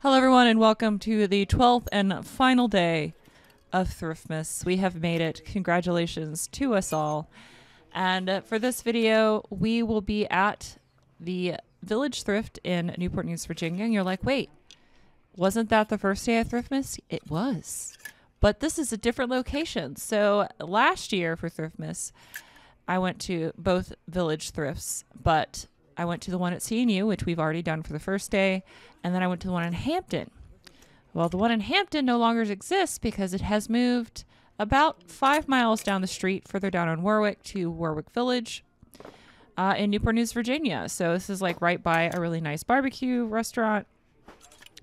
Hello, everyone, and welcome to the 12th and final day of Thriftmas. We have made it. Congratulations to us all. And for this video, we will be at the Village Thrift in Newport News, Virginia. And you're like, wait, wasn't that the first day of Thriftmas? It was. But this is a different location. So last year for Thriftmas, I went to both Village Thrifts, but I went to the one at CNU, which we've already done for the first day, and then I went to the one in Hampton. Well, the one in Hampton no longer exists because it has moved about 5 miles down the street, further down on Warwick to Warwick Village in Newport News, Virginia. So this is like right by a really nice barbecue restaurant.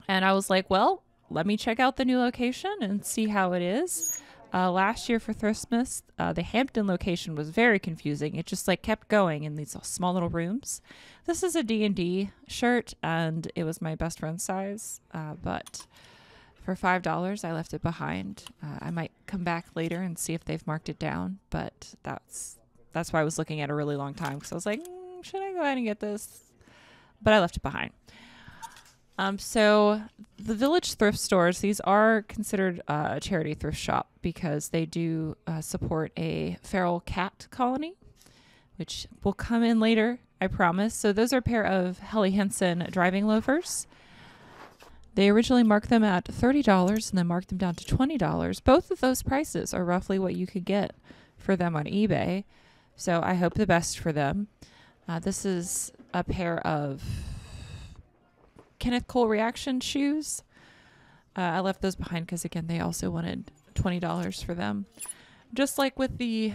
And I was like, well, let me check out the new location and see how it is. Last year for Thriftmas, the Hampton location was very confusing. It just like kept going in these small little rooms. This is a D&D shirt, and it was my best friend's size. But for $5, I left it behind. I might come back later and see if they've marked it down. But that's why I was looking at a really long time, because I was like, should I go ahead and get this? But I left it behind. So the Village thrift stores, these are considered a charity thrift shop because they do support a feral cat colony, which will come in later, I promise. So those are a pair of Helly Hansen driving loafers. They originally marked them at $30 and then marked them down to $20. Both of those prices are roughly what you could get for them on eBay. So I hope the best for them. This is a pair of Kenneth Cole Reaction shoes. I left those behind because, again, they also wanted $20 for them. Just like with the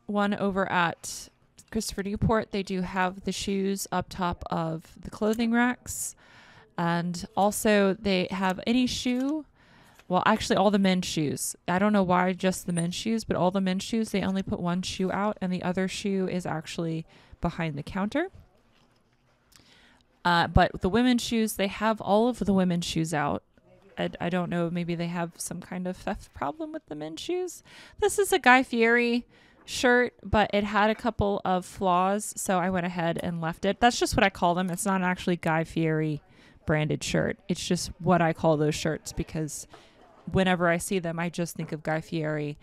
one over at Christopher Newport, they do have the shoes up top of the clothing racks. And also they have any shoe. Well, actually all the men's shoes. I don't know why just the men's shoes, but all the men's shoes, they only put one shoe out and the other shoe is actually behind the counter. But the women's shoes, they have all of the women's shoes out. I don't know, maybe they have some kind of theft problem with the men's shoes. This is a Guy Fieri shirt, but it had a couple of flaws, so I went ahead and left it. That's just what I call them. It's not actually Guy Fieri branded shirt. It's just what I call those shirts because whenever I see them, I just think of Guy Fieri,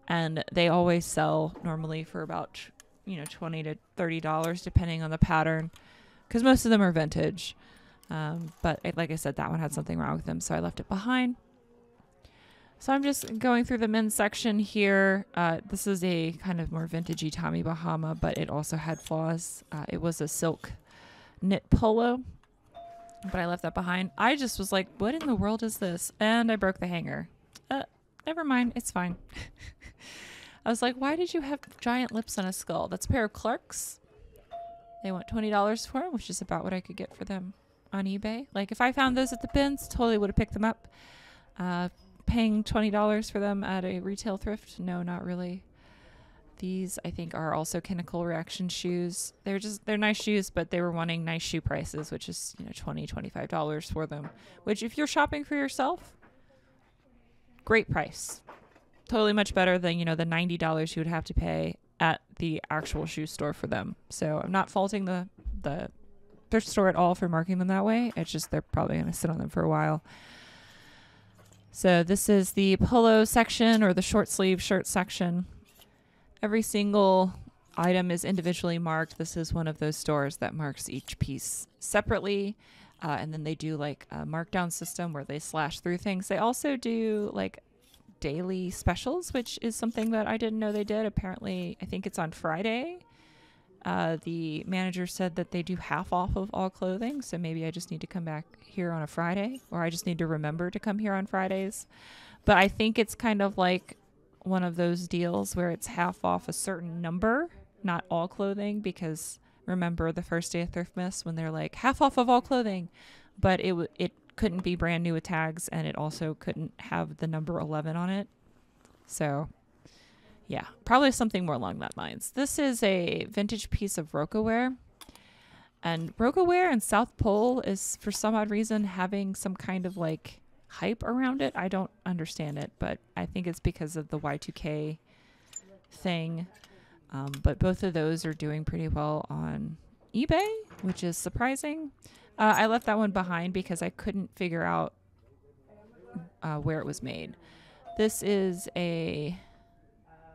and they always sell normally for about, $20 to $30 depending on the pattern. Because most of them are vintage. But like I said, that one had something wrong with them, so I left it behind. So I'm just going through the men's section here. This is a kind of more vintagey Tommy Bahama, but it also had flaws. It was a silk knit polo, but I left that behind. I just was like, what in the world is this? And I broke the hanger. Never mind, it's fine. I was like, why did you have giant lips on a skull? That's a pair of Clarks. They want $20 for them, which is about what I could get for them on eBay. Like, if I found those at the bins, totally would have picked them up. Paying $20 for them at a retail thrift? No, not really. These, I think, are also Chemical Reaction shoes. They're nice shoes, but they were wanting nice shoe prices, which is, $20, $25 for them. Which, if you're shopping for yourself, great price. Totally much better than, the $90 you would have to pay at the actual shoe store for them. So I'm not faulting the thrift store at all for marking them that way. It's just they're probably going to sit on them for a while. So this is the polo section or the short sleeve shirt section. Every single item is individually marked. This is one of those stores that marks each piece separately. And then they do like a markdown system where they slash through things. They also do like daily specials, which is something that I didn't know they did. Apparently, I think it's on Friday. The manager said that they do half off of all clothing, so maybe I just need to come back here on a Friday, or I just need to remember to come here on Fridays. But I think it's kind of like one of those deals where it's half off a certain number, not all clothing, because remember the first day of Thriftmas when they're like half off of all clothing, but it couldn't be brand new with tags, and it also couldn't have the number 11 on it. So yeah, probably something more along that lines. This is a vintage piece of Roca-ware, and Roca-ware and South Pole is for some odd reason having some kind of like hype around it. I don't understand it, but I think it's because of the Y2K thing. But both of those are doing pretty well on eBay, which is surprising. I left that one behind because I couldn't figure out where it was made. This is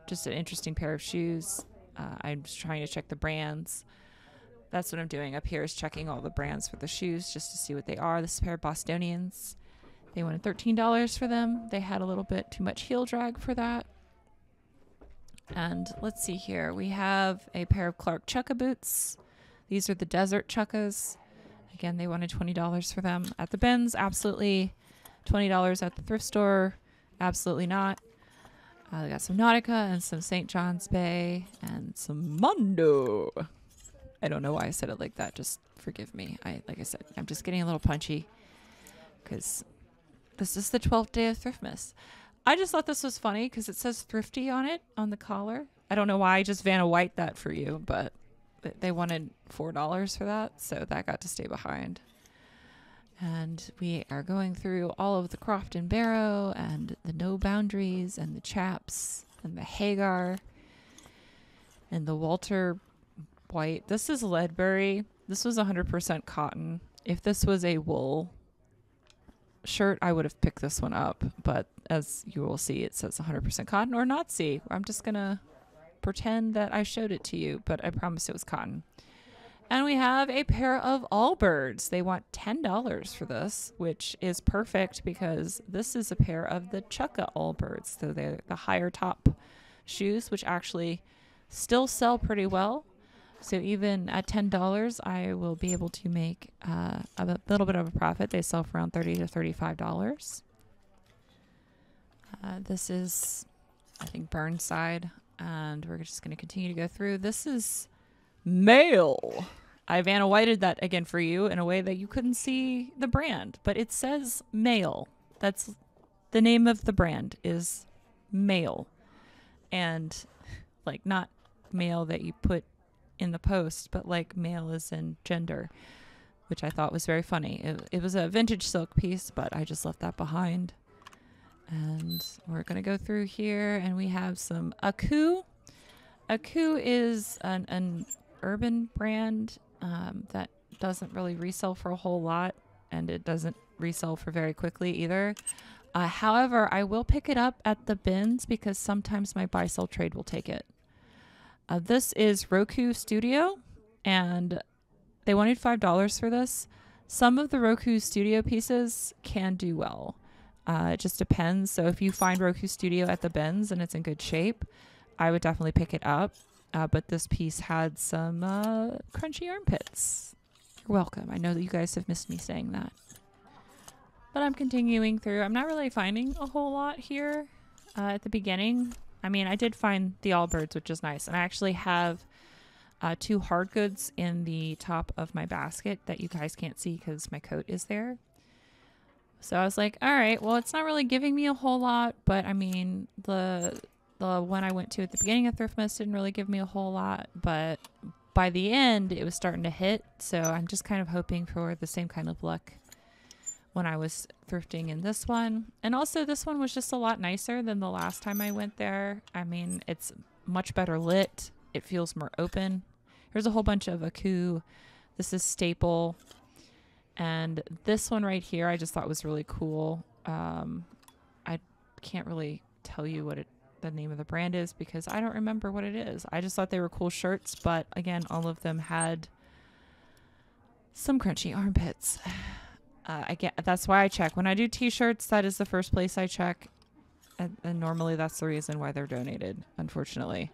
just an interesting pair of shoes. I'm just trying to check the brands. That's what I'm doing up here, is checking all the brands for the shoes just to see what they are. This is a pair of Bostonians. They wanted $13 for them. They had a little bit too much heel drag for that. And let's see here. We have a pair of Clark Chukka boots. These are the Desert Chukkas. Again, they wanted $20 for them. At the bins, absolutely $20. At the thrift store, absolutely not. They got some Nautica and some St. John's Bay and some Mondo. I don't know why I said it like that. Just forgive me. Like I said, I'm just getting a little punchy because this is the 12th day of Thriftmas. I just thought this was funny because it says thrifty on it, on the collar. I don't know why I just Vanna White that for you, but they wanted $4 for that, so that got to stay behind. And we are going through all of the Croft and Barrow and the No Boundaries and the Chaps and the Hagar and the Walter White. This is Ledbury. This was 100% cotton. If this was a wool shirt, I would have picked this one up, but as you will see, it says 100% cotton or not see. I'm just gonna pretend that I showed it to you, but I promise it was cotton. And we have a pair of Allbirds. They want $10 for this, which is perfect because this is a pair of the Chukka Allbirds. So they're the higher top shoes, which actually still sell pretty well. So even at $10, I will be able to make a little bit of a profit. They sell for around $30 to $35. This is, I think, Burnside, and we're just going to continue to go through. This is male. I Vanna Whited that again for you in a way that you couldn't see the brand, but it says male. That's the name of the brand, is male, and like not male that you put in the post, but like male as in gender, which I thought was very funny. It was a vintage silk piece, but I just left that behind. And we're going to go through here, and we have some Aku. Aku is an urban brand that doesn't really resell for a whole lot, and it doesn't resell for very quickly either. However, I will pick it up at the bins because sometimes my buy-sell trade will take it. This is Roku Studio, and they wanted $5 for this. Some of the Roku Studio pieces can do well. It just depends. So if you find Roku Studio at the bins and it's in good shape, I would definitely pick it up. But this piece had some crunchy armpits. You're welcome. I know that you guys have missed me saying that. But I'm continuing through. I'm not really finding a whole lot here at the beginning. I mean, I did find the Allbirds, which is nice. And I actually have 2 hard goods in the top of my basket that you guys can't see because my coat is there. So I was like, all right, well, it's not really giving me a whole lot. But, I mean, the one I went to at the beginning of Thriftmas didn't really give me a whole lot. But by the end, it was starting to hit. So I'm just kind of hoping for the same kind of luck when I was thrifting in this one. And also this one was just a lot nicer than the last time I went there. I mean, it's much better lit. It feels more open. Here's a whole bunch of Aku. This is Staple. And this one right here I just thought was really cool. I can't really tell you what the name of the brand is because I don't remember what it is. I just thought they were cool shirts, but again, all of them had some crunchy armpits. That's why I check. When I do t-shirts, that is the first place I check. And normally that's the reason why they're donated, unfortunately.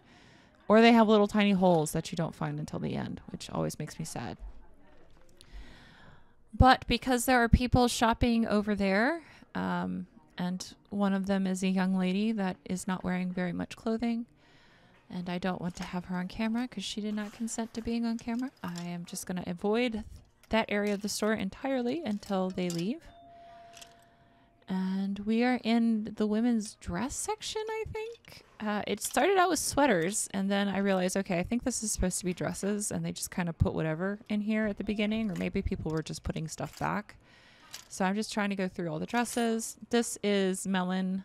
Or they have little tiny holes that you don't find until the end, which always makes me sad. But because there are people shopping over there, and one of them is a young lady that is not wearing very much clothing, and I don't want to have her on camera because she did not consent to being on camera, I am just going to avoid that area of the store entirely until they leave. And we are in the women's dress section, I think. It started out with sweaters, and then I realized, okay, I think this is supposed to be dresses, and they just kind of put whatever in here at the beginning, or maybe people were just putting stuff back. So I'm just trying to go through all the dresses. This is Melon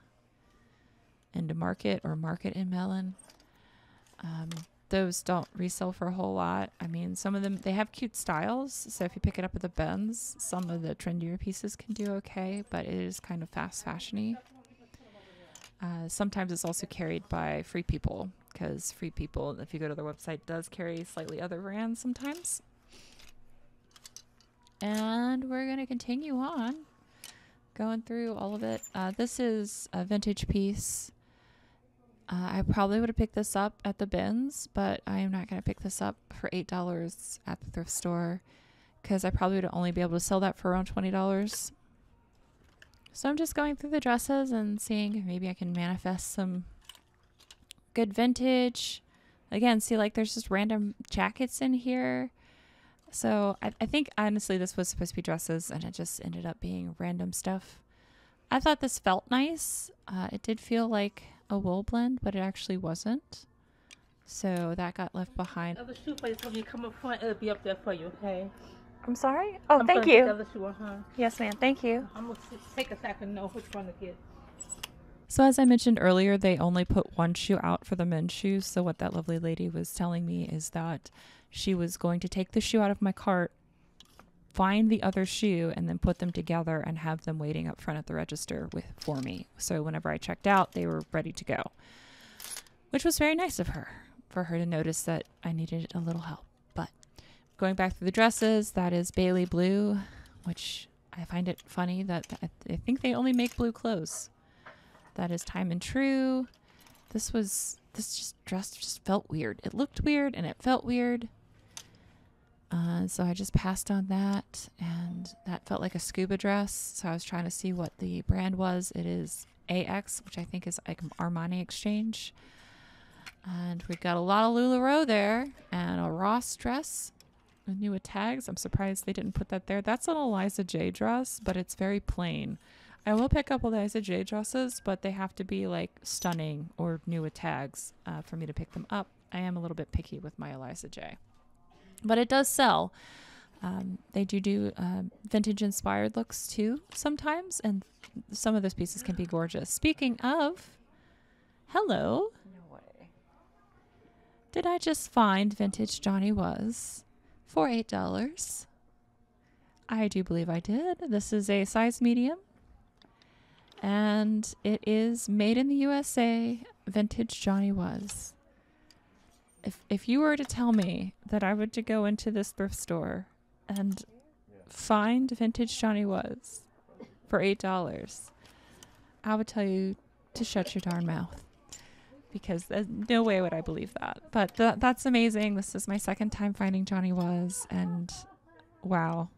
and Market, or Market and Melon. those don't resell for a whole lot. I mean, some of them, they have cute styles. So if you pick it up at the bins, some of the trendier pieces can do okay, but it is kind of fast fashion-y. Sometimes it's also carried by Free People, because Free People, if you go to their website, does carry slightly other brands sometimes. And we're going to continue on going through all of it. This is a vintage piece. I probably would have picked this up at the bins, but I am not going to pick this up for $8 at the thrift store, because I probably would only be able to sell that for around $20. So I'm just going through the dresses and seeing if maybe I can manifest some good vintage. Again, see, like, there's just random jackets in here. So I think, honestly, this was supposed to be dresses, and it just ended up being random stuff. I thought this felt nice. It did feel like a wool blend, but it actually wasn't. So that got left behind. Other shoe for you, so when you come up front, it'll be up there for you, okay? I'm sorry? Oh, thank you. The other shoe, Yes, ma'am. Thank you. I'm going to take a second to know which one to get. So as I mentioned earlier, they only put one shoe out for the men's shoes. So what that lovely lady was telling me is that she was going to take the shoe out of my cart, find the other shoe, and then put them together and have them waiting up front at the register for me. So whenever I checked out, they were ready to go, which was very nice of her, for her to notice that I needed a little help. But going back through the dresses, that is Bailey Blue, which I find it funny that I think they only make blue clothes. That is Time and True. This dress just felt weird. It looked weird and it felt weird. So I just passed on that, and that felt like a scuba dress. So I was trying to see what the brand was. It is AX, which I think is like Armani Exchange. And we got a lot of LuLaRoe there, and a Ross dress with new tags. I'm surprised they didn't put that there. That's an Eliza J dress, but it's very plain. I will pick up Eliza J dresses, but they have to be like stunning or new with tags for me to pick them up. I am a little bit picky with my Eliza J. But it does sell. They do vintage inspired looks too sometimes, and some of those pieces can be gorgeous. Speaking of, hello. No way. Did I just find vintage Johnny Was for $8? I do believe I did. This is a size medium, and it is made in the USA, vintage Johnny Was. If you were to tell me that I would to go into this thrift store and find vintage Johnny Was for $8, I would tell you to shut your darn mouth, because there's no way would I believe that. But that's amazing. This is my second time finding Johnny Was, and wow.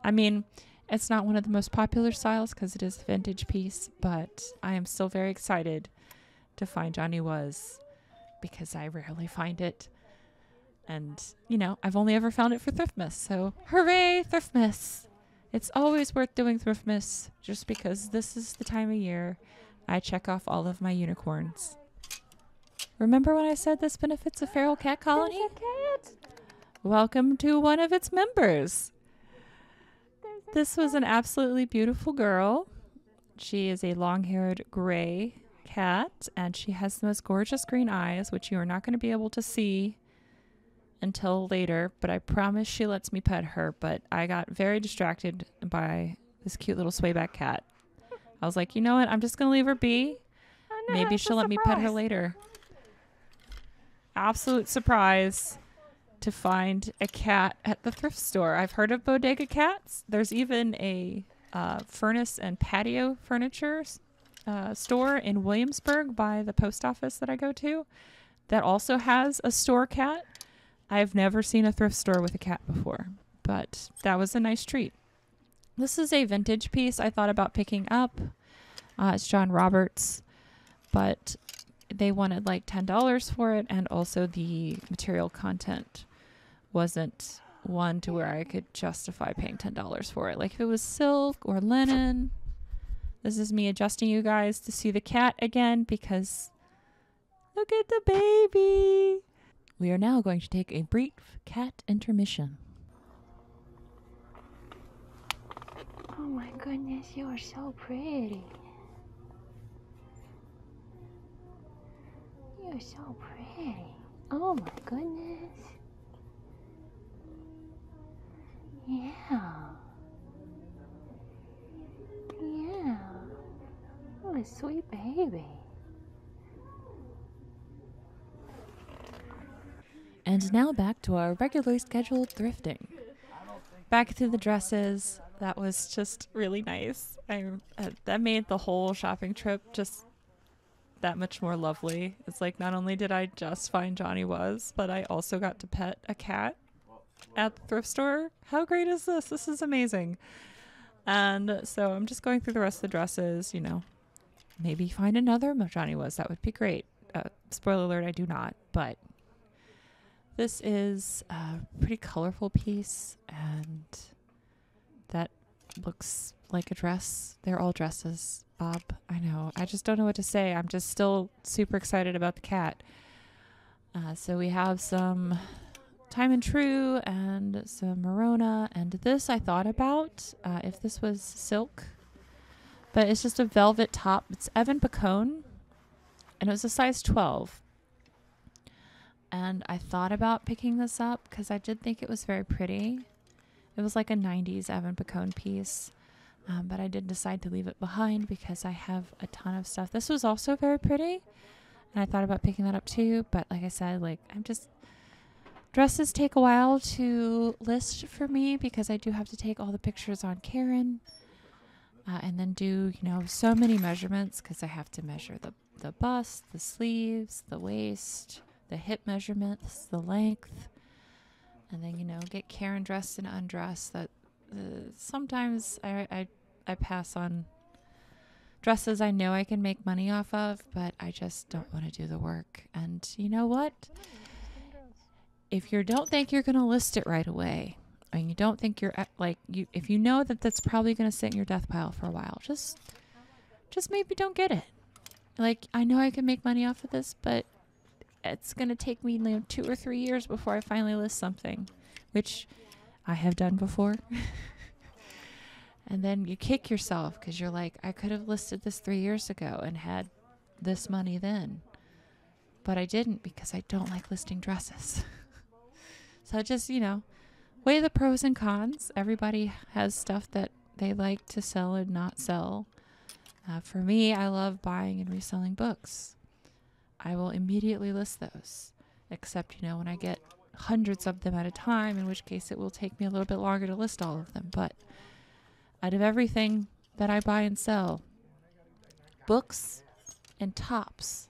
I mean, it's not one of the most popular styles because it is a vintage piece, but I am still very excited to find Johnny Was, because I rarely find it. And, you know, I've only ever found it for Thriftmas. So, hooray, Thriftmas. It's always worth doing Thriftmas, just because this is the time of year I check off all of my unicorns. Remember when I said this benefits a feral cat colony? There's a cat. Welcome to one of its members. This was an absolutely beautiful girl. She is a long-haired gray cat, and she has the most gorgeous green eyes, which you are not going to be able to see until later, but I promise she lets me pet her. But I got very distracted by this cute little swayback cat. I was like, you know what, I'm just going to leave her be. Oh, no, Maybe she'll let me pet her later. Absolute surprise to find a cat at the thrift store. I've heard of bodega cats. There's even a furnace and patio furniture store in Williamsburg by the post office that I go to that also has a store cat. I've never seen a thrift store with a cat before, but that was a nice treat. This is a vintage piece I thought about picking up. It's John Roberts, but they wanted like $10 for it, and also the material content wasn't one to where I could justify paying $10 for it. Like if it was silk or linen. This is me adjusting you guys to see the cat again, because look at the baby. We are now going to take a brief cat intermission. Oh my goodness, you are so pretty. You're so pretty. Oh my goodness. Yeah. Yeah. Oh, a sweet baby. And now back to our regularly scheduled thrifting. Back to the dresses. That was just really nice. That made the whole shopping trip just that much more lovely. It's like not only did I just find Johnny Was, but I also got to pet a cat at the thrift store. How great is this? This is amazing. And so I'm just going through the rest of the dresses, you know. Maybe find another Johnny Was. That would be great. Spoiler alert, I do not, but this is a pretty colorful piece, and that looks like a dress. They're all dresses, Bob. I know. I just don't know what to say. I'm just still super excited about the cat. So we have some Time and True and some Merona, and this I thought about if this was silk, but it's just a velvet top. It's Evan Pacone, and it was a size 12. And I thought about picking this up because I did think it was very pretty. It was like a 90s Evan Pacone piece. But I did decide to leave it behind because I have a ton of stuff. This was also very pretty. And I thought about picking that up too. But like I said, dresses take a while to list for me because I do have to take all the pictures on Karen. And then do, so many measurements because I have to measure the bust, the sleeves, the waist, the hip measurements, the length, and then, get Karen dressed and undressed. That sometimes I pass on dresses I know I can make money off of, but I just don't want to do the work. And you know what? If you don't think you're going to list it right away, and you don't think if you know that that's probably going to sit in your death pile for a while, just maybe don't get it. I know I can make money off of this, but it's going to take me 2 or 3 years before I finally list something, which I have done before. And then you kick yourself because you're like, I could have listed this 3 years ago and had this money then. But I didn't because I don't like listing dresses. So just, weigh the pros and cons. Everybody has stuff that they like to sell and not sell. For me, I love buying and reselling books. I will immediately list those, except, when I get hundreds of them at a time, in which case it will take me a little bit longer to list all of them. But out of everything that I buy and sell, books and tops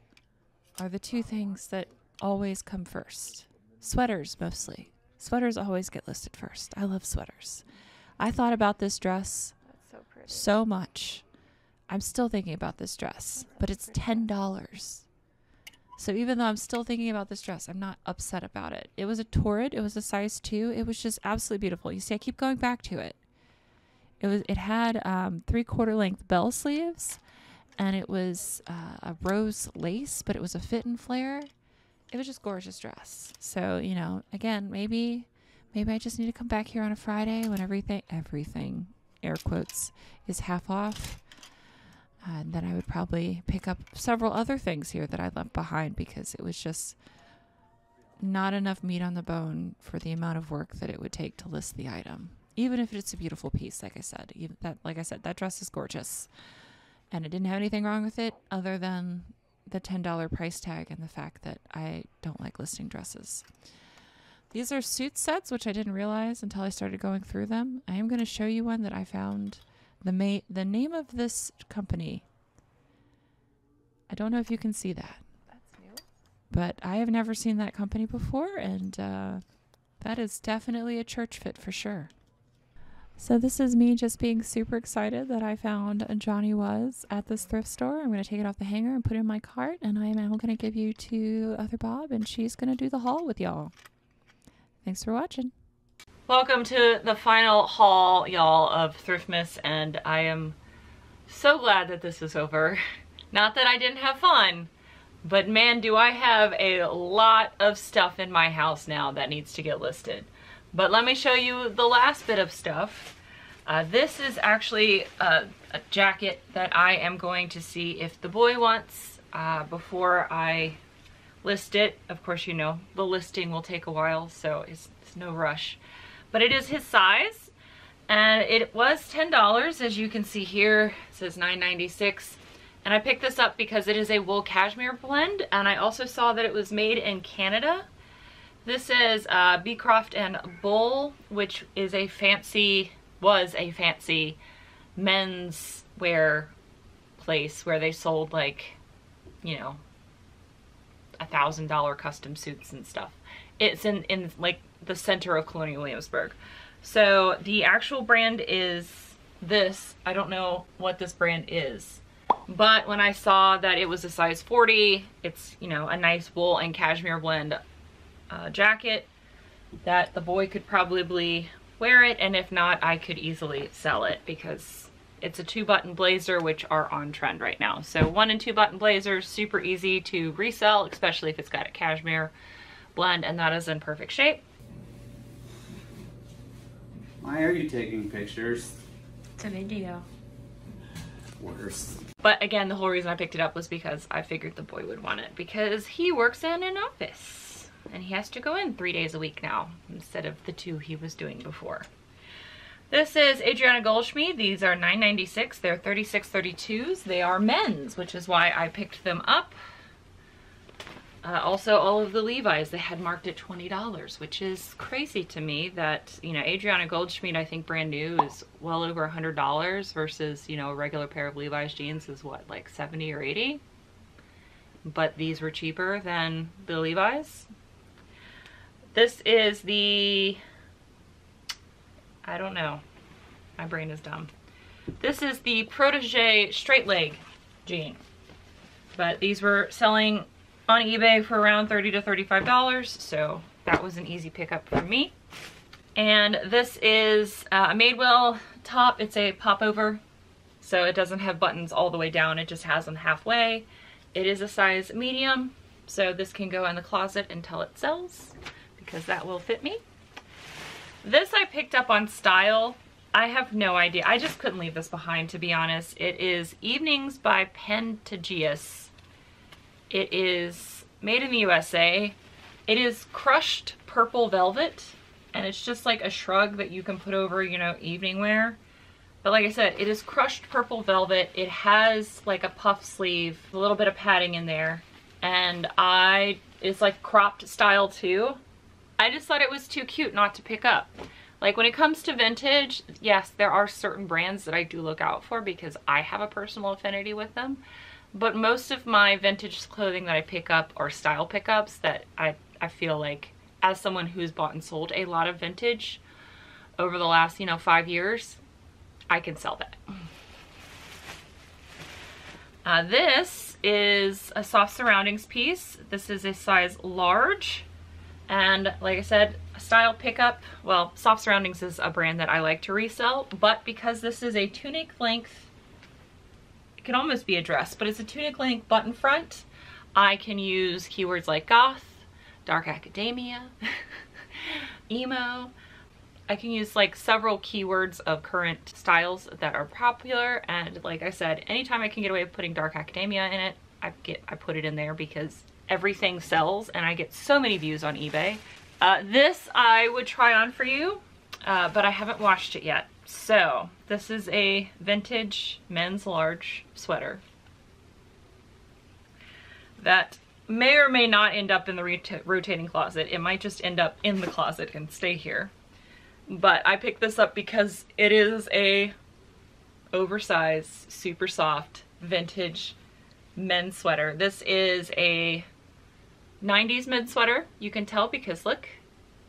are the two things that always come first. Sweaters, mostly. Sweaters always get listed first. I love sweaters. I thought about this dress so much. I'm still thinking about this dress, but it's $10. So even though I'm still thinking about this dress, I'm not upset about it. It was a Torrid. It was a size 2. It was just absolutely beautiful. You see, I keep going back to it. It had 3/4 length bell sleeves, and it was a rose lace, but it was a fit and flare. It was just gorgeous dress. So, again, maybe I just need to come back here on a Friday when everything, air quotes, is half off. And then I would probably pick up several other things here that I left behind because it was just not enough meat on the bone for the amount of work that it would take to list the item. Even if it's a beautiful piece, like I said. That dress is gorgeous. And I didn't have anything wrong with it other than the $10 price tag and the fact that I don't like listing dresses. These are suit sets, which I didn't realize until I started going through them. I am going to show you one that I found. The name of this company, I don't know if you can see that. That's new. But I have never seen that company before, and that is definitely a church fit for sure. So this is me just being super excited that I found a Johnny Was at this thrift store. I'm going to take it off the hanger and put it in my cart, and I am now going to give you to Other Bob, and she's going to do the haul with y'all. Thanks for watching. Welcome to the final haul, y'all, of Thriftmas, and I am so glad that this is over. Not that I didn't have fun, but man, do I have a lot of stuff in my house now that needs to get listed. But let me show you the last bit of stuff. This is actually a jacket that I am going to see if the boy wants before I list it. Of course, you know, the listing will take a while, so it's no rush. But it is his size, and it was $10, as you can see here. It says $9.96. And I picked this up because it is a wool cashmere blend, and I also saw that it was made in Canada. This is Beecroft and Bull, which is was a fancy men's wear place where they sold, like, you know, $1,000 custom suits and stuff. It's in like the center of Colonial Williamsburg. So the actual brand is this. I don't know what this brand is, but when I saw that it was a size 40, it's, you know, a nice wool and cashmere blend jacket that the boy could probably wear it, and if not, I could easily sell it because it's a 2-button blazer, which are on trend right now. So 1 and 2-button blazers, super easy to resell, especially if it's got a cashmere blend, and that is in perfect shape. Why are you taking pictures? It's a video. Worse. But again, the whole reason I picked it up was because I figured the boy would want it, because he works in an office and he has to go in 3 days a week now instead of the 2 he was doing before. This is Adriana Goldschmied. These are $9.96. They're 36-32s. They are men's, which is why I picked them up. Also, all of the Levi's they had marked at $20, which is crazy to me that, you know, Adriana Goldschmied, I think brand new, is well over $100 versus, you know, a regular pair of Levi's jeans is what, like 70 or 80? But these were cheaper than the Levi's. This is the, I don't know, my brain is dumb. This is the Protégé straight leg jean, but these were selling on eBay for around $30 to $35, so that was an easy pickup for me. And this is a Madewell top. It's a popover, so it doesn't have buttons all the way down, it just has them halfway. It is a size medium, so this can go in the closet until it sells, because that will fit me. This I picked up on Style. I have no idea. I just couldn't leave this behind, to be honest. It is Evenings by Pentagius. It is made in the USA. It is crushed purple velvet, and it's just like a shrug that you can put over, you know, evening wear. But like I said, it is crushed purple velvet. It has like a puff sleeve, a little bit of padding in there, and it's like cropped style too. I just thought it was too cute not to pick up. Like when it comes to vintage, yes, there are certain brands that I do look out for because I have a personal affinity with them. But most of my vintage clothing that I pick up are style pickups that I feel like, as someone who's bought and sold a lot of vintage over the last, you know, 5 years, I can sell that. This is a soft surroundings piece. This is a size large. And like I said, a style pickup. Well, Soft Surroundings is a brand that I like to resell, but because this is a tunic length, it can almost be a dress, but it's a tunic length button front, I can use keywords like goth, dark academia, emo. I can use like several keywords of current styles that are popular, and like I said, anytime I can get away with putting dark academia in it, I put it in there because everything sells and I get so many views on eBay. This I would try on for you, but I haven't washed it yet. So this is a vintage men's large sweater that may or may not end up in the rotating closet. It might just end up in the closet and stay here. But I picked this up because it is a oversized, super soft, vintage men's sweater. This is a 90s men's sweater. You can tell because look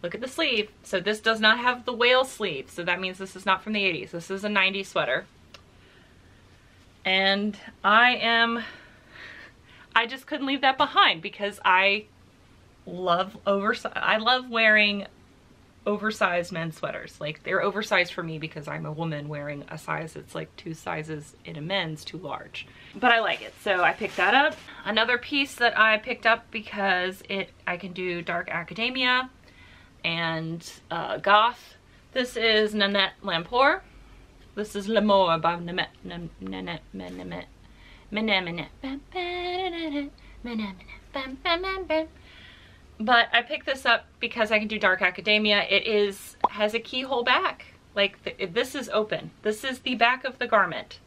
at the sleeve. So this does not have the whale sleeve, so that means this is not from the 80s. This is a 90s sweater. And I just couldn't leave that behind because I love wearing oversized men's sweaters. Like, they're oversized for me because I'm a woman wearing a size that's like 2 sizes in a men's too large. But I like it, so I picked that up. Another piece that I picked up because I can do dark academia and goth. This is Nanette Lampour. This is L'Amour by Nanette. Bam, bam, bam, bam. But I picked this up because I can do dark academia. It has a keyhole back. Like this is open. This is the back of the garment.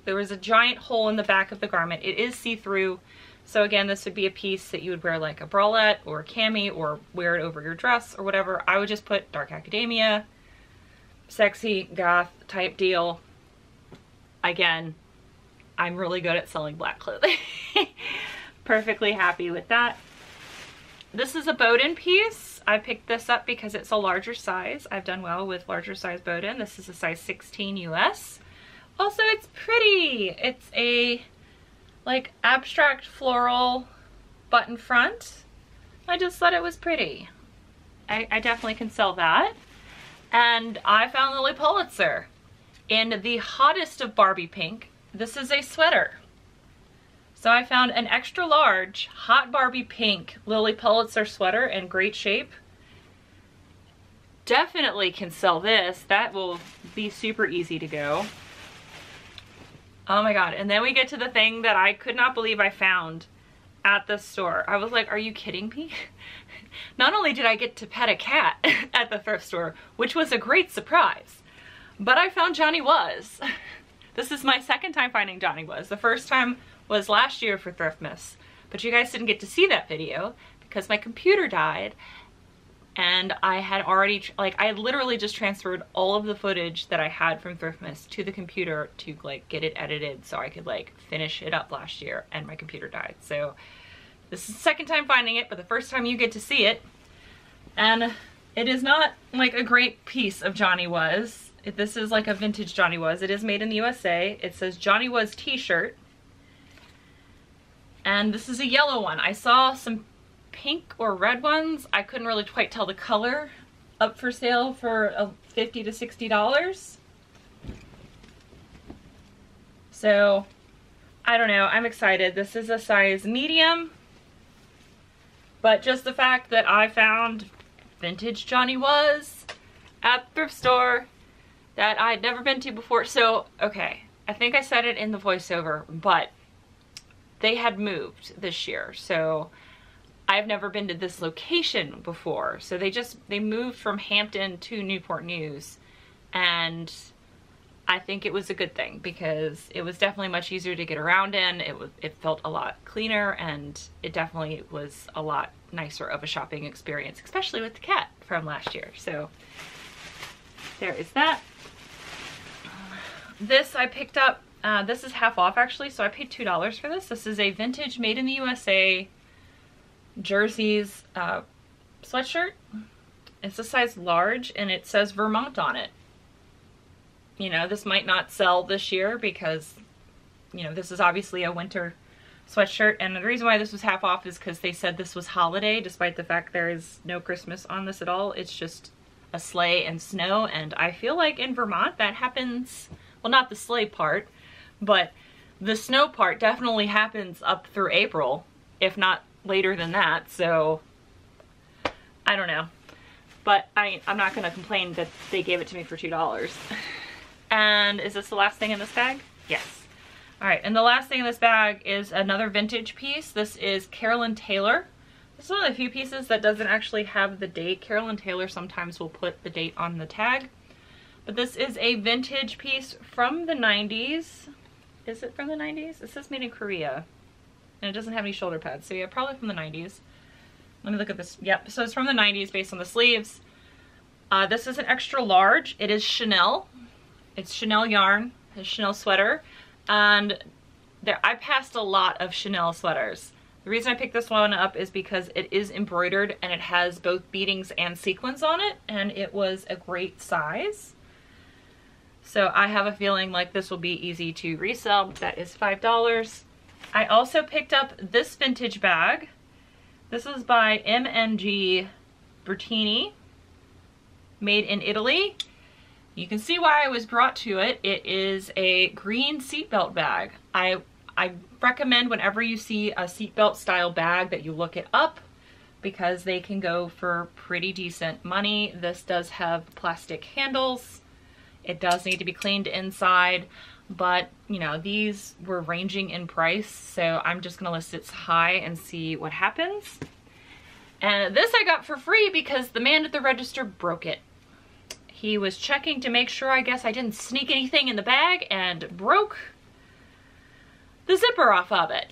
There was a giant hole in the back of the garment. It is see-through. So again, this would be a piece that you would wear like a bralette or a cami or wear it over your dress or whatever. I would just put dark academia, sexy, goth type deal. Again, I'm really good at selling black clothing. Perfectly happy with that. This is a Bowden piece. I picked this up because it's a larger size. I've done well with larger size Bowden. This is a size 16 US. Also, it's pretty. It's a like abstract floral button front. I just thought it was pretty. I definitely can sell that. And I found Lily Pulitzer in the hottest of Barbie pink. This is a sweater. So I found an extra large hot Barbie pink Lily Pulitzer sweater in great shape. Definitely can sell this. That will be super easy to go. Oh my God. And then we get to the thing that I could not believe I found at the store. I was like, are you kidding me? Not only did I get to pet a cat at the thrift store, which was a great surprise, but I found Johnny Was. This is my second time finding Johnny Was. The first time was last year for Thriftmas, but you guys didn't get to see that video because my computer died and I had already, I had literally just transferred all of the footage that I had from Thriftmas to the computer to like get it edited so I could like finish it up last year, and my computer died. So this is the second time finding it, but the first time you get to see it. And it is not like a great piece of Johnny Was. This is like a vintage Johnny Was. It is made in the USA. It says Johnny Was t-shirt. And this is a yellow one. I saw some pink or red ones. I couldn't really quite tell the color. Up for sale for $50 to $60. So, I don't know. I'm excited. This is a size medium. But just the fact that I found vintage Johnny Was at the thrift store that I'd never been to before. So, okay. I think I said it in the voiceover, but they had moved this year, so I've never been to this location before. So they moved from Hampton to Newport News, and I think it was a good thing because it was definitely much easier to get around in. It felt a lot cleaner, and it definitely was a lot nicer of a shopping experience, especially with the cat from last year. So there is that. This I picked up. This is half off actually, so I paid $2 for this. This is a vintage made in the USA jerseys sweatshirt. It's a size large and it says Vermont on it. You know, this might not sell this year because, you know, this is obviously a winter sweatshirt, and the reason why this was half off is because they said this was holiday, despite the fact there is no Christmas on this at all. It's just a sleigh and snow, and I feel like in Vermont that happens, well, not the sleigh part, but the snow part definitely happens up through April, if not later than that. So I don't know, but I'm not gonna complain that they gave it to me for $2. And is this the last thing in this bag? Yes. All right, and the last thing in this bag is another vintage piece. This is Carolyn Taylor. This is one of the few pieces that doesn't actually have the date. Carolyn Taylor sometimes will put the date on the tag, but this is a vintage piece from the 90s. Is it from the 90s? It says made in Korea, and it doesn't have any shoulder pads, so yeah, probably from the 90s. Let me look at this. Yep, so it's from the 90s based on the sleeves. This is an extra large. It is Chanel. It's Chanel yarn, a Chanel sweater, and I passed a lot of Chanel sweaters. The reason I picked this one up is because it is embroidered and it has both beadings and sequins on it, and it was a great size. So I have a feeling like this will be easy to resell. That is $5. I also picked up this vintage bag. This is by M&G Bertini, made in Italy. You can see why I was brought to it. It is a green seatbelt bag. I recommend whenever you see a seatbelt style bag that you look it up because they can go for pretty decent money. This does have plastic handles. It does need to be cleaned inside. but you know, these were ranging in price, so I'm just gonna list it high and see what happens. And this I got for free because the man at the register broke it. He was checking to make sure, I guess, I didn't sneak anything in the bag and broke the zipper off of it.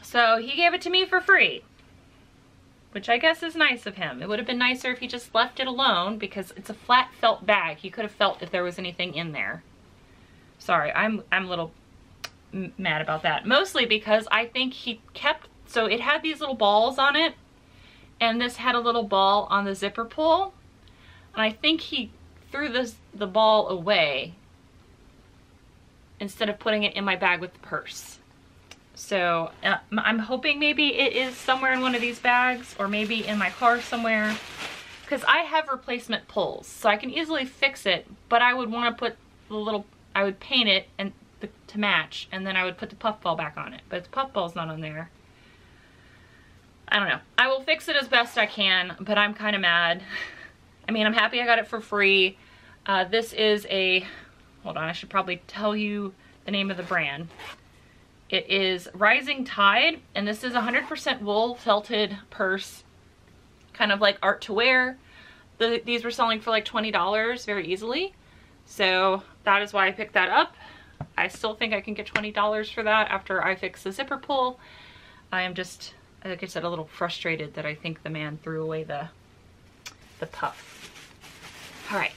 So he gave it to me for free, which I guess is nice of him. It would have been nicer if he just left it alone because it's a flat felt bag. He could have felt if there was anything in there. Sorry, I'm a little mad about that. Mostly because I think he kept, so it had these little balls on it, and this had a little ball on the zipper pull, and I think he threw the ball away instead of putting it in my bag with the purse. So I'm hoping maybe it is somewhere in one of these bags, or maybe in my car somewhere, because I have replacement pulls, so I can easily fix it, but I would want to put the little, I would paint it and to match, and then I would put the puffball back on it, but the puffball's not on there. I don't know. I will fix it as best I can, but I'm kind of mad. I mean, I'm happy I got it for free. This is a, hold on, I should probably tell you the name of the brand. It is Rising Tide, and this is 100% wool felted purse, kind of like art to wear. These were selling for like $20 very easily, so that is why I picked that up. I still think I can get $20 for that after I fix the zipper pull. I am just, like I said, a little frustrated that I think the man threw away the puff. All right.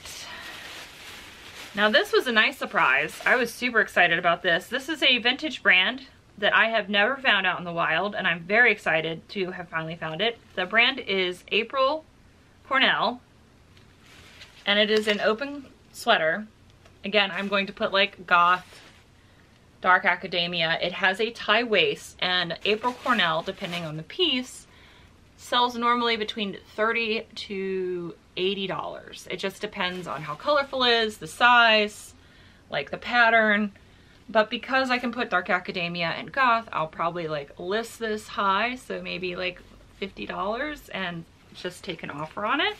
Now this was a nice surprise. I was super excited about this. This is a vintage brand that I have never found out in the wild, and I'm very excited to have finally found it. The brand is April Cornell, and it is an open sweater. Again, I'm going to put like goth, dark academia. It has a tie waist, and April Cornell, depending on the piece, sells normally between $30 to $80. It just depends on how colorful it is, the size, like the pattern. But because I can put dark academia and goth, I'll probably like list this high, so maybe like $50, and just take an offer on it.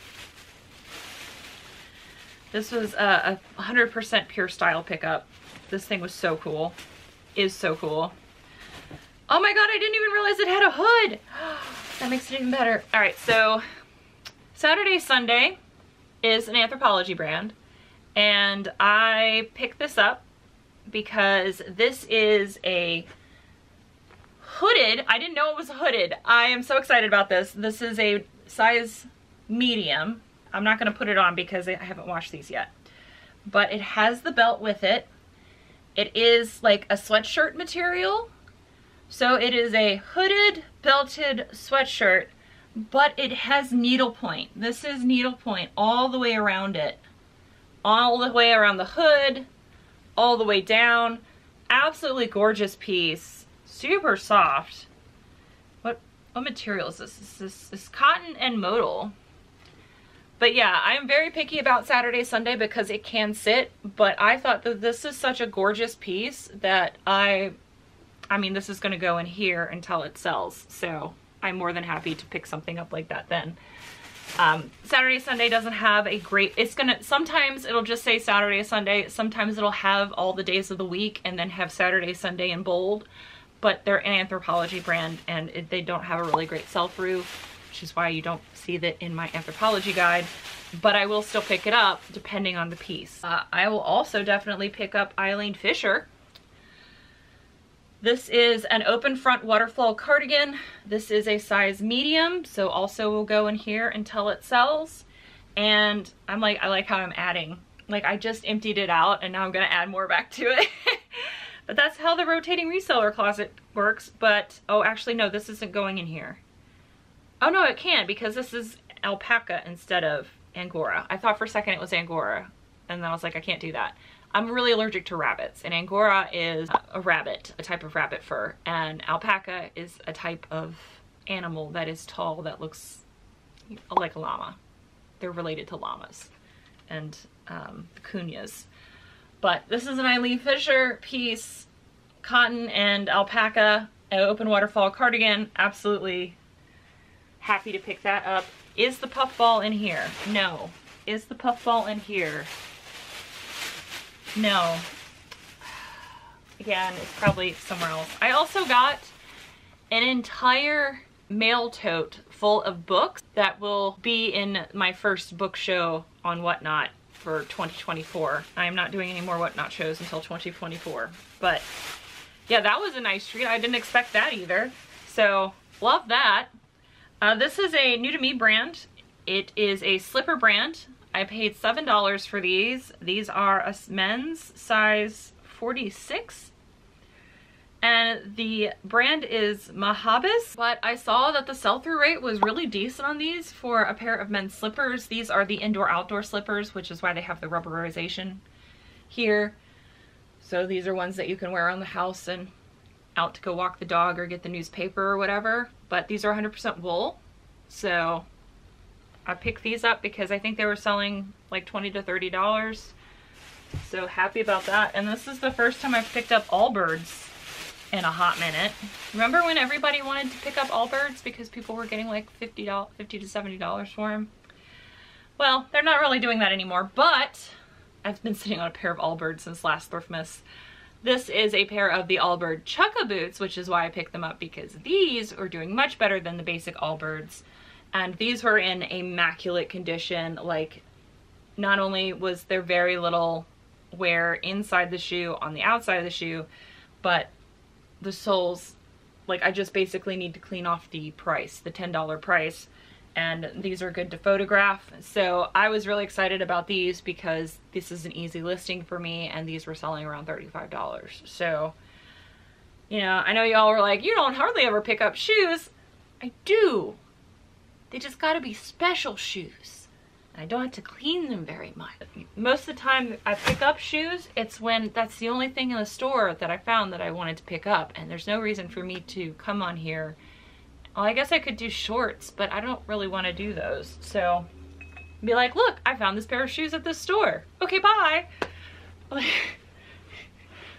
This was a 100% pure style pickup. This thing was so cool. Is so cool. Oh my god, I didn't even realize it had a hood. That makes it even better. All right, so Saturday Sunday is an Anthropologie brand, and I picked this up because this is a hooded, I didn't know it was hooded. I am so excited about this. This is a size medium. I'm not gonna put it on because I haven't washed these yet, but it has the belt with it. It is like a sweatshirt material. So it is a hooded, belted sweatshirt, but it has needlepoint. This is needlepoint all the way around it. All the way around the hood, all the way down. Absolutely gorgeous piece. Super soft. What material is this? This is cotton and modal. But yeah, I'm very picky about Saturday, Sunday because it can sit, but I thought that this is such a gorgeous piece that I mean, this is gonna go in here until it sells. So I'm more than happy to pick something up like that then. Saturday, Sunday doesn't have a great, sometimes it'll just say Saturday, Sunday. Sometimes it'll have all the days of the week and then have Saturday, Sunday in bold, but they're an Anthropologie brand, and they don't have a really great sell-through, which is why you don't see that in my Anthropologie guide, but I will still pick it up depending on the piece. I will also definitely pick up Eileen Fisher. This is an open front waterfall cardigan. This is a size medium, so also will go in here until it sells. And I like how I'm adding, like I just emptied it out and now I'm gonna add more back to it. But that's how the rotating reseller closet works. But, oh, actually no, this isn't going in here. Oh no, it can, because this is alpaca instead of Angora. I thought for a second it was Angora, and then I was like, I can't do that. I'm really allergic to rabbits, and Angora is a rabbit, a type of rabbit fur, and alpaca is a type of animal that is tall that looks like a llama. They're related to llamas and vicuñas. But this is an Eileen Fisher piece, cotton and alpaca, an open waterfall cardigan. Absolutely happy to pick that up. Is the puffball in here? No. Is the puffball in here? No. again, it's probably somewhere else. I also got an entire mail tote full of books that will be in my first book show on Whatnot for 2024. I am not doing any more Whatnot shows until 2024. But yeah, that was a nice treat. I didn't expect that either. So love that. This is a new to me brand. It is a slipper brand. I paid $7 for these. These are a men's size 46. And the brand is Mahabis, but I saw that the sell-through rate was really decent on these for a pair of men's slippers. These are the indoor-outdoor slippers, which is why they have the rubberization here. So these are ones that you can wear around the house and out to go walk the dog or get the newspaper or whatever. But these are 100% wool. So I picked these up because I think they were selling like $20 to $30. So happy about that. And this is the first time I've picked up Allbirds in a hot minute. Remember when everybody wanted to pick up Allbirds because people were getting like $50 to $70 for them? Well, they're not really doing that anymore, but I've been sitting on a pair of Allbirds since last Thriftmas. This is a pair of the Allbird Chukka boots, which is why I picked them up, because these are doing much better than the basic Allbirds. And these were in immaculate condition. Like, not only was there very little wear inside the shoe, on the outside of the shoe, but the soles, like, I just basically need to clean off the price, the $10 price, and these are good to photograph. So I was really excited about these because this is an easy listing for me, and these were selling around $35. So, you know, I know y'all were like, you don't hardly ever pick up shoes. I do. They just gotta be special shoes. I don't have to clean them very much. Most of the time I pick up shoes, it's when that's the only thing in the store that I found that I wanted to pick up, and there's no reason for me to come on here. Well, I guess I could do shorts, but I don't really want to do those. So be like, look, I found this pair of shoes at this store. Okay, bye.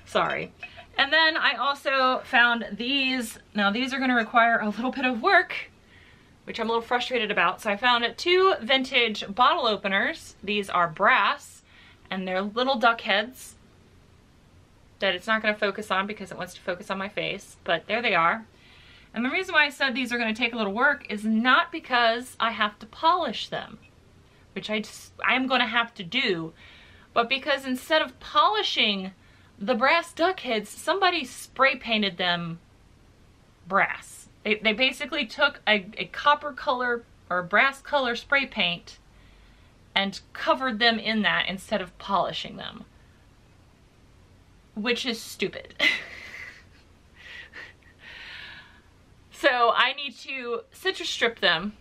Sorry. And then I also found these. Now these are gonna require a little bit of work, which I'm a little frustrated about. So I found 2 vintage bottle openers. These are brass, and they're little duck heads that it's not gonna focus on because it wants to focus on my face, but there they are. And the reason why I said these are gonna take a little work is not because I have to polish them, which I'm gonna have to do, but because instead of polishing the brass duck heads, somebody spray painted them brass. They basically took a copper color or brass color spray paint and covered them in that instead of polishing them, which is stupid. So I need to citrus strip them,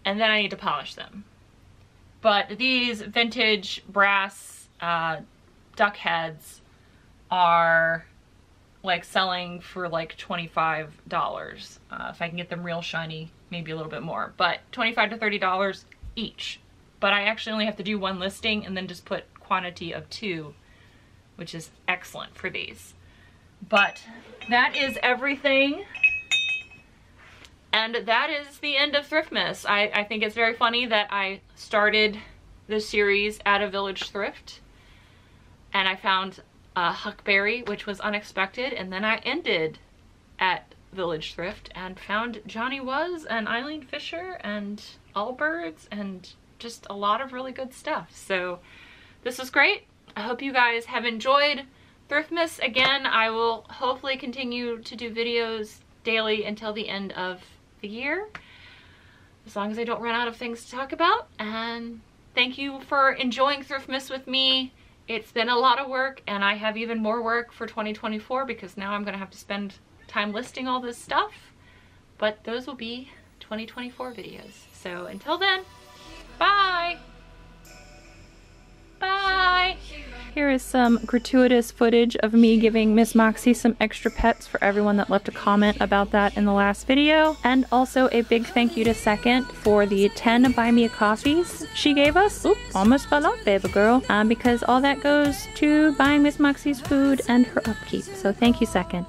and then I need to polish them. But these vintage brass duck heads are like selling for like $25. If I can get them real shiny, maybe a little bit more, but $25 to $30 each. But I actually only have to do 1 listing and then just put quantity of 2, which is excellent for these. But that is everything. And that is the end of Thriftmas. I think it's very funny that I started this series at a village thrift, and I found Huckberry, which was unexpected, and then I ended at Village Thrift and found Johnny Was and Eileen Fisher and Allbirds and just a lot of really good stuff. So this was great. I hope you guys have enjoyed Thriftmas. Again, I will hopefully continue to do videos daily until the end of the year, as long as I don't run out of things to talk about. And thank you for enjoying Thriftmas with me. It's been a lot of work, and I have even more work for 2024 because now I'm gonna have to spend time listing all this stuff, but those will be 2024 videos. So until then, bye! Bye! Here is some gratuitous footage of me giving Miss Moxie some extra pets for everyone that left a comment about that in the last video. And also a big thank you to Second for the 10 Buy Me a Coffees she gave us. Oop, almost fell off, baby girl. Because all that goes to buying Miss Moxie's food and her upkeep. So thank you, Second.